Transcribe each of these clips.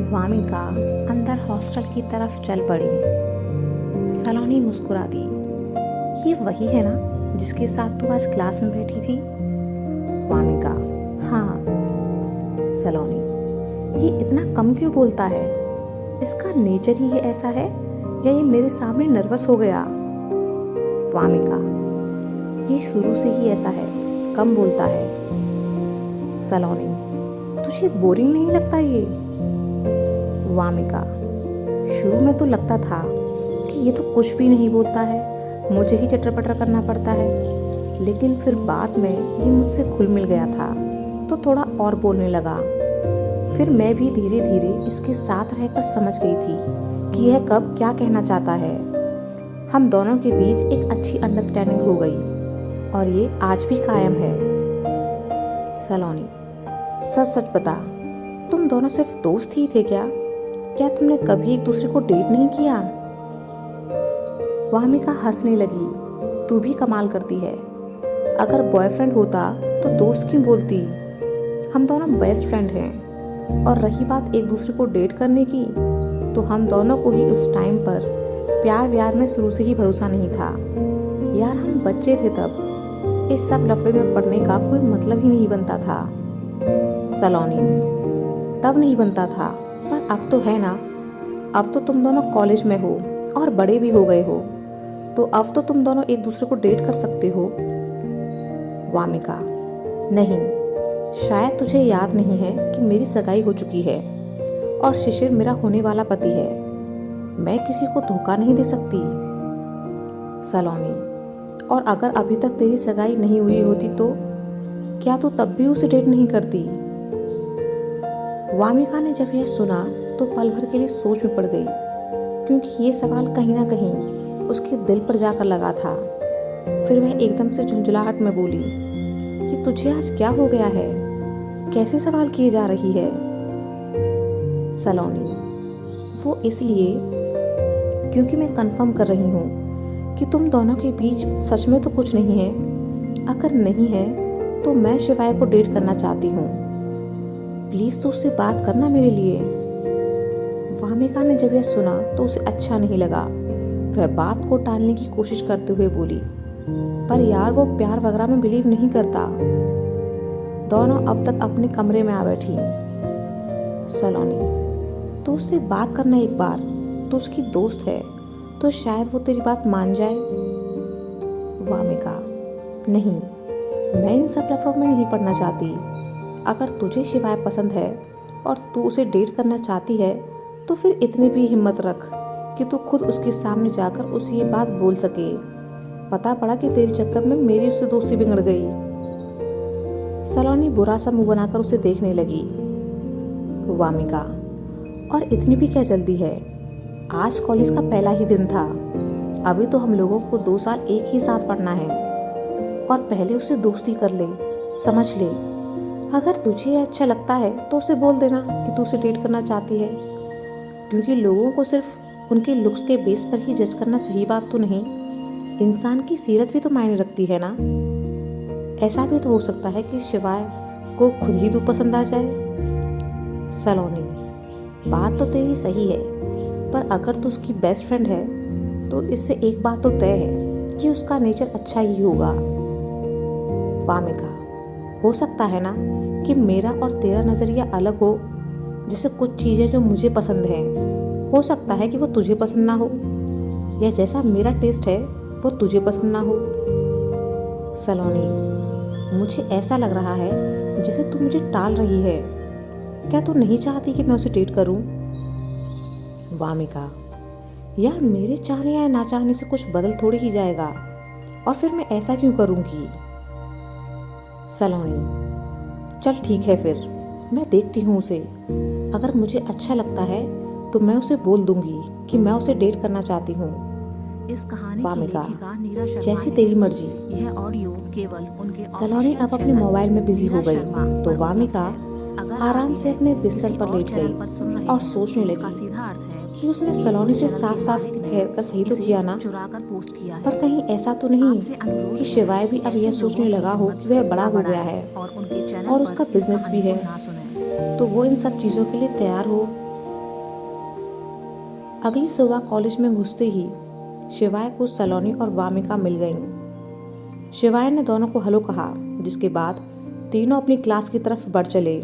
वामिका अंदर हॉस्टल की तरफ चल पड़ी। सलोनी मुस्कुरा दी। ये वही है ना जिसके साथ तू आज क्लास में बैठी थी? वामिका, हाँ। सलोनी, ये इतना कम क्यों बोलता है? इसका नेचर ही ये ऐसा है या ये मेरे सामने नर्वस हो गया? वामिका, ये शुरू से ही ऐसा है, कम बोलता है। सलोनी, तुझे बोरिंग नहीं लगता ये? वामिका, शुरू में तो लगता था कि ये तो कुछ भी नहीं बोलता है, मुझे ही चटर पटर करना पड़ता है, लेकिन फिर बाद में ये मुझसे घुल मिल गया था तो थोड़ा और बोलने लगा। फिर मैं भी धीरे धीरे इसके साथ रहकर समझ गई थी कि यह कब क्या कहना चाहता है। हम दोनों के बीच एक अच्छी अंडरस्टैंडिंग हो गई और ये आज भी कायम है। सलोनी, सच सच बता, तुम दोनों सिर्फ दोस्त ही थे क्या? क्या तुमने कभी एक दूसरे को डेट नहीं किया? वामिका हंसने लगी। तू भी कमाल करती है। अगर बॉयफ्रेंड होता तो दोस्त क्यों बोलती? हम दोनों बेस्ट फ्रेंड हैं। और रही बात एक दूसरे को डेट करने की, तो हम दोनों को ही उस टाइम पर प्यार व्यार में शुरू से ही भरोसा नहीं था। यार, हम बच्चे थे तब। इस सब लफड़े में पड़ने का कोई मतलब ही नहीं बनता था। सलोनी, तब नहीं बनता था, पर अब तो है ना। अब तो तुम दोनों कॉलेज में हो और बड़े भी हो गए हो, तो अब तो तुम दोनों एक दूसरे को डेट कर सकते हो। वामिका, नहीं, शायद तुझे याद नहीं है कि मेरी सगाई हो चुकी है और शिशिर मेरा होने वाला पति है। मैं किसी को धोखा नहीं दे सकती। सलोनी, और अगर अभी तक तेरी सगाई नहीं हुई होती तो क्या तू तब भी उसे डेट नहीं करती? वामिका ने जब यह सुना तो पल भर के लिए सोच में पड़ गई, क्योंकि ये सवाल कहीं ना कहीं उसके दिल पर जाकर लगा था। फिर वह एकदम से झुंझलाहट में बोली, कि तुझे आज क्या हो गया है? कैसे सवाल किए जा रही है? सलोनी, वो इसलिए क्योंकि मैं कंफर्म कर रही हूँ कि तुम दोनों के बीच सच में तो कुछ नहीं है। अगर नहीं है तो मैं शिवाय को डेट करना चाहती हूँ। प्लीज तू उससे बात करना मेरे लिए। वामिका ने जब यह सुना तो उसे अच्छा नहीं लगा। वह बात को टालने की कोशिश करते हुए बोली, पर यार, वो प्यार वगैरह में बिलीव नहीं करता। दोनों अब तक अपने कमरे में आ बैठी। सलोनी, तो उससे बात करना एक बार, तो उसकी दोस्त है, तो शायद वो तेरी बात मान जाए। वामिका, नहीं, मैं इन सब लफड़ों में नहीं पड़ना चाहती। अगर तुझे शिवाय पसंद है और तू उसे डेट करना चाहती है तो फिर इतनी भी हिम्मत रख कि तू खुद उसके सामने जाकर उसे ये बात बोल सके। पता पड़ा कि तेरे चक्कर में मेरी उससे दोस्ती बिगड़ गई। सलोनी बुरा सा मुंह बनाकर उसे देखने लगी। वामिका, और इतनी भी क्या जल्दी है? आज कॉलेज का पहला ही दिन था। अभी तो हम लोगों को 2 साल एक ही साथ पढ़ना है, और पहले उससे दोस्ती कर ले, समझ ले। अगर तुझे अच्छा लगता है तो उसे बोल देना कि तू उसे डेट करना चाहती है, क्योंकि लोगों को सिर्फ उनके लुक्स के बेस पर ही जज करना सही बात तो नहीं। इंसान की सीरत भी तो मायने रखती है ना। ऐसा भी तो हो सकता है कि शिवाय को खुद ही तू पसंद आ जाए। सलोनी, बात तो तेरी सही है, पर अगर तू उसकी बेस्ट फ्रेंड है तो इससे एक बात तो तय है कि उसका नेचर अच्छा ही होगा। वामिका, हो सकता है ना कि मेरा और तेरा नज़रिया अलग हो। जैसे कुछ चीज़ें जो मुझे पसंद हैं, हो सकता है कि वो तुझे पसंद ना हो, या जैसा मेरा टेस्ट है वो तुझे पसंद ना हो। सलोनी, मुझे ऐसा लग रहा है जैसे तू मुझे टाल रही है। क्या तू नहीं चाहती कि मैं उसे डेट करूं? वामिका, यार, मेरे चाहने या ना चाहने से कुछ बदल थोड़ी ही जाएगा, और फिर मैं ऐसा क्यों करूंगी? सलोनी, चल ठीक है, फिर मैं देखती हूँ उसे। अगर मुझे अच्छा लगता है तो मैं उसे बोल दूंगी कि मैं उसे डेट करना चाहती हूँ। इस कहानी की वामिका, लेखिका नीरा शर्मा जैसी है। तेरी मर्जी। यह ऑडियो केवल उनके सलोनी अब अपने मोबाइल में बिजी हो गई तो वामिका आराम से अपने बिस्तर पर लेट गई और सोचने लगी सीधा अर्थ है कि उसने सलोनी से साफ साफ कहकर सही तो किया ना, चुराकर पोस्ट किया है। पर कहीं ऐसा तो नहीं आपसे अनुरोध कि है, शिवाय भी अब ऐसे यह सोचने लोगों की लगा हो हिम्मत कि वह बड़ा ना हो गया बढ़ाएं है और उनके चैनल और पर उसका इस बिजनेस भी कहानी है, को ना सुनें। तो वो इन सब चीज़ों के लिए तैयार हो। अगली सुबह कॉलेज में घुसते ही शिवाय को सलोनी और वामिका मिल गईं। शिवाय ने दोनों को हेलो कहा, जिसके बाद तीनों अपनी क्लास की तरफ बढ़ चले।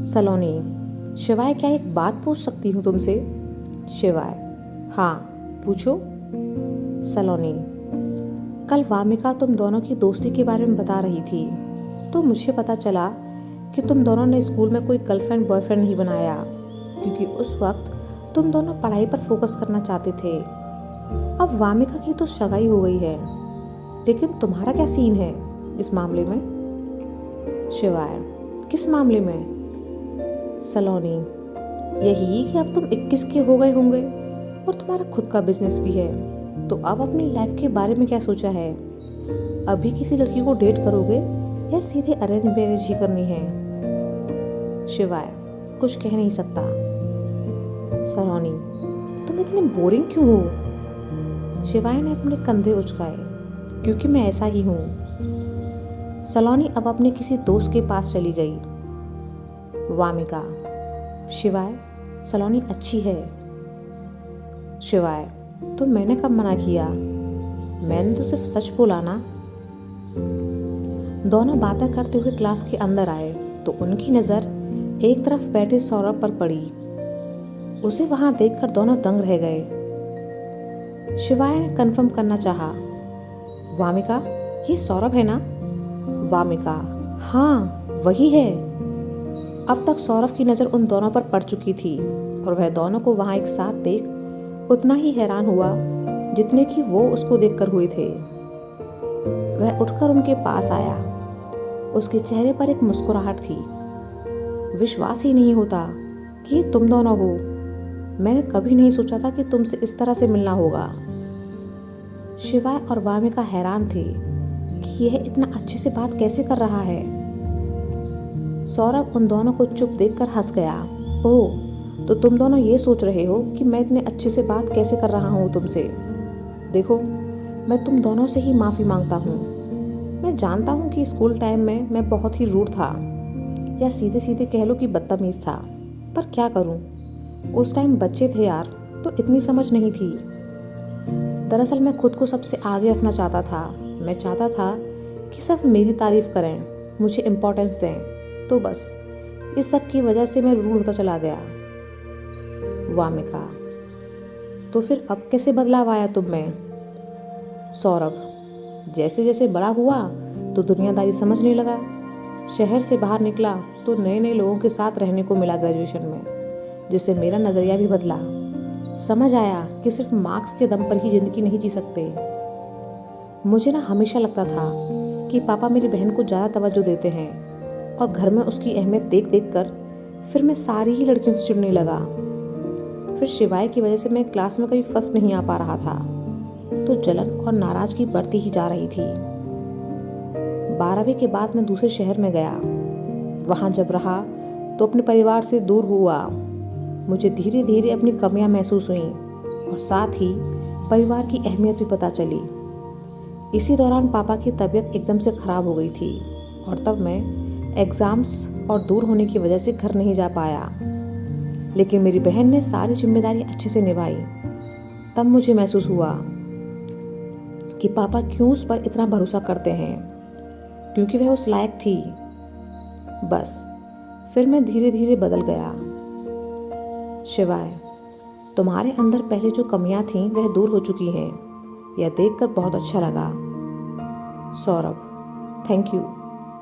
सलोनी, शिवाय क्या एक बात पूछ सकती हूँ तुमसे? शिवाय, हाँ पूछो। सलोनी, कल वामिका तुम दोनों की दोस्ती के बारे में बता रही थी, तो मुझे पता चला कि तुम दोनों ने स्कूल में कोई गर्लफ्रेंड बॉयफ्रेंड नहीं बनाया, क्योंकि उस वक्त तुम दोनों पढ़ाई पर फोकस करना चाहते थे। अब वामिका की तो सगाई हो गई है, लेकिन तुम्हारा क्या सीन है इस मामले में? शिवाय, किस मामले में? सलोनी, यही कि अब तुम 21 के हो गए होंगे और तुम्हारा खुद का बिजनेस भी है, तो अब अपनी लाइफ के बारे में क्या सोचा है? अभी किसी लड़की को डेट करोगे या सीधे अरेंज मैरिज ही करनी है? शिवाय, कुछ कह नहीं सकता। सलोनी, तुम इतने बोरिंग क्यों हो? शिवाय ने अपने कंधे उचकाए, क्योंकि मैं ऐसा ही हूँ। सलोनी अब अपने किसी दोस्त के पास चली गई। वामिका, शिवाय, सलोनी अच्छी है। शिवाय, तो मैंने कब मना किया? मैंने तो सिर्फ सच बोला ना। दोनों बातें करते हुए क्लास के अंदर आए तो उनकी नज़र एक तरफ बैठे सौरभ पर पड़ी। उसे वहां देखकर दोनों दंग रह गए। शिवाय ने कंफर्म करना चाहा, वामिका, ये सौरभ है ना? वामिका, हाँ वही है। अब तक सौरभ की नज़र उन दोनों पर पड़ चुकी थी और वह दोनों को वहां एक साथ देख उतना ही हैरान हुआ जितने कि वो उसको देखकर हुए थे। वह उठकर उनके पास आया। उसके चेहरे पर एक मुस्कुराहट थी। विश्वास ही नहीं होता कि ये तुम दोनों हो। मैंने कभी नहीं सोचा था कि तुमसे इस तरह से मिलना होगा। शिवाय और वामिका हैरान थे कि यह इतना अच्छे से बात कैसे कर रहा है। सौरभ उन दोनों को चुप देखकर हंस गया। ओह, तो तुम दोनों ये सोच रहे हो कि मैं इतने अच्छे से बात कैसे कर रहा हूँ तुमसे? देखो, मैं तुम दोनों से ही माफ़ी मांगता हूँ। मैं जानता हूँ कि स्कूल टाइम में मैं बहुत ही रूड था, या सीधे सीधे कह लो कि बदतमीज़ था, पर क्या करूँ, उस टाइम बच्चे थे यार, तो इतनी समझ नहीं थी। दरअसल मैं खुद को सबसे आगे रखना चाहता था। मैं चाहता था कि सब मेरी तारीफ करें, मुझे इम्पोर्टेंस दें, तो बस इस सब की वजह से मैं रूड होता चला गया। वामिका, तो फिर अब कैसे बदलाव आया तुम में? सौरभ, जैसे जैसे बड़ा हुआ तो दुनियादारी समझने लगा। शहर से बाहर निकला तो नए नए लोगों के साथ रहने को मिला ग्रेजुएशन में, जिससे मेरा नज़रिया भी बदला। समझ आया कि सिर्फ मार्क्स के दम पर ही ज़िंदगी नहीं जी सकते। मुझे ना हमेशा लगता था कि पापा मेरी बहन को ज़्यादा तवज्जो देते हैं, और घर में उसकी अहमियत देख देख कर फिर मैं सारी ही लड़कियों से चिढ़ने लगा। फिर शिवाय की वजह से मैं क्लास में कभी फर्स्ट नहीं आ पा रहा था, तो जलन और नाराज़गी बढ़ती ही जा रही थी। 12वीं के बाद मैं दूसरे शहर में गया। वहाँ जब रहा तो अपने परिवार से दूर हुआ। मुझे धीरे धीरे अपनी कमियां महसूस हुईं और साथ ही परिवार की अहमियत भी पता चली। इसी दौरान पापा की तबीयत एकदम से ख़राब हो गई थी और तब मैं एग्ज़ाम्स और दूर होने की वजह से घर नहीं जा पाया। लेकिन मेरी बहन ने सारी जिम्मेदारी अच्छे से निभाई। तब मुझे महसूस हुआ कि पापा क्यों उस पर इतना भरोसा करते हैं, क्योंकि वह उस लायक थी। बस फिर मैं धीरे धीरे बदल गया। शिवाय, तुम्हारे अंदर पहले जो कमियां थीं वह दूर हो चुकी हैं, यह देखकर बहुत अच्छा लगा। सौरभ, थैंक यू,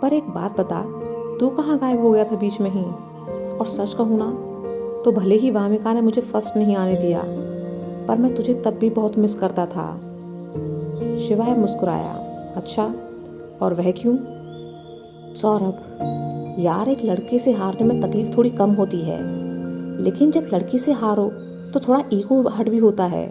पर एक बात बता, तू कहाँ गायब हो गया था बीच में ही? और सच कहूँ ना, तो भले ही वामिका ने मुझे फर्स्ट नहीं आने दिया, पर मैं तुझे तब भी बहुत मिस करता था। शिवाय मुस्कुराया। अच्छा, और वह क्यों? सौरभ, यार एक लड़के से हारने में तकलीफ थोड़ी कम होती है, लेकिन जब लड़की से हारो तो थोड़ा ईगो हर्ट भी होता है।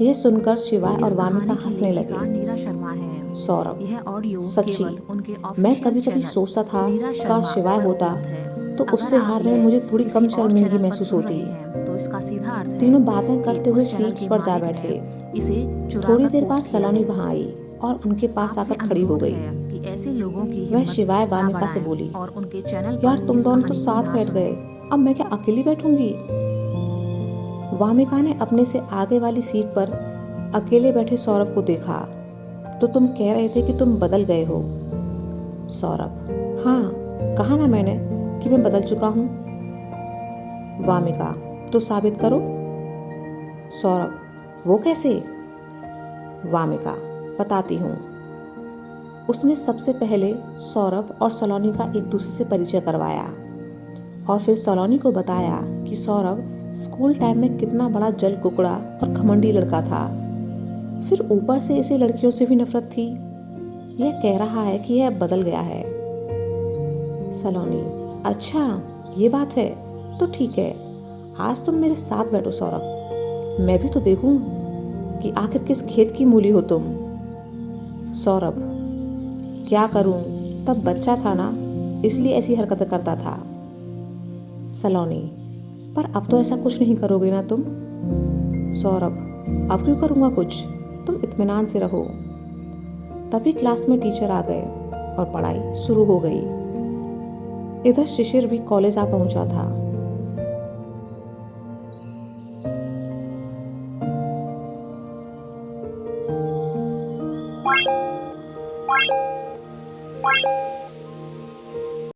यह सुनकर शिवाय और वामिका हंसने लगे। नीरा शर्मा है। सौरभ, यह ऑडियो सच्ची, केवल उनके मैं ऑफिशियल कभी कभी चैनल सोचता था नीरा काश शर्मा शिवाय पर होता उपलब्ध है। तो अगर उससे आप हारने यह में मुझे थोड़ी किसी कम और शर्मिंदगी चैनल पर महसूस सुन होती। रहे हैं, तो इसका सीधा अर्थ है तीनों बातें कि करते हुए उस चैनल सीट्स के पर जा मालिक बैठे। ने इसे चुरा थोड़ी कर देर बाद पोस्ट किया सलोनी है। वहां आई और उनके पास आपसे आकर खड़ी हो अनुरोध गई। है कि ऐसे लोगों की वह हिम्मत शिवाय ना वामिका से बढ़ाएं बोली, और उनके चैनल यार पर तुम इस दोनों तो कहानी को साथ ना बैठ गए, सुनें। अब मैं क्या अकेली बैठूंगी? वामिका ने अपने से आगे वाली सीट पर अकेले बैठे सौरभ को देखा। तो तुम कह रहे थे कि तुम बदल गए हो। सौरभ, हाँ, कहा ना मैंने कि मैं बदल चुका हूँ। वामिका, तो साबित करो। सौरभ, वो कैसे? वामिका, बताती हूँ। उसने सबसे पहले सौरभ और सलोनी का एक दूसरे से परिचय करवाया और फिर सलोनी को बताया कि सौरभ स्कूल टाइम में कितना बड़ा जल कुकड़ा और घमंडी लड़का था। फिर ऊपर से इसे लड़कियों से भी नफरत थी। यह कह रहा है कि यह बदल गया है। सलोनी, अच्छा ये बात है, तो ठीक है, आज तुम मेरे साथ बैठो सौरभ, मैं भी तो देखूं कि आखिर किस खेत की मूली हो तुम। सौरभ, क्या करूं, तब बच्चा था ना, इसलिए ऐसी हरकतें करता था। सलोनी, पर अब तो ऐसा कुछ नहीं करोगे ना तुम। सौरभ, अब क्यों करूंगा कुछ, तुम इत्मीनान से रहो। तभी क्लास में टीचर आ गए और पढ़ाई शुरू हो गई। इधर शिशिर भी कॉलेज आ पहुंचा था।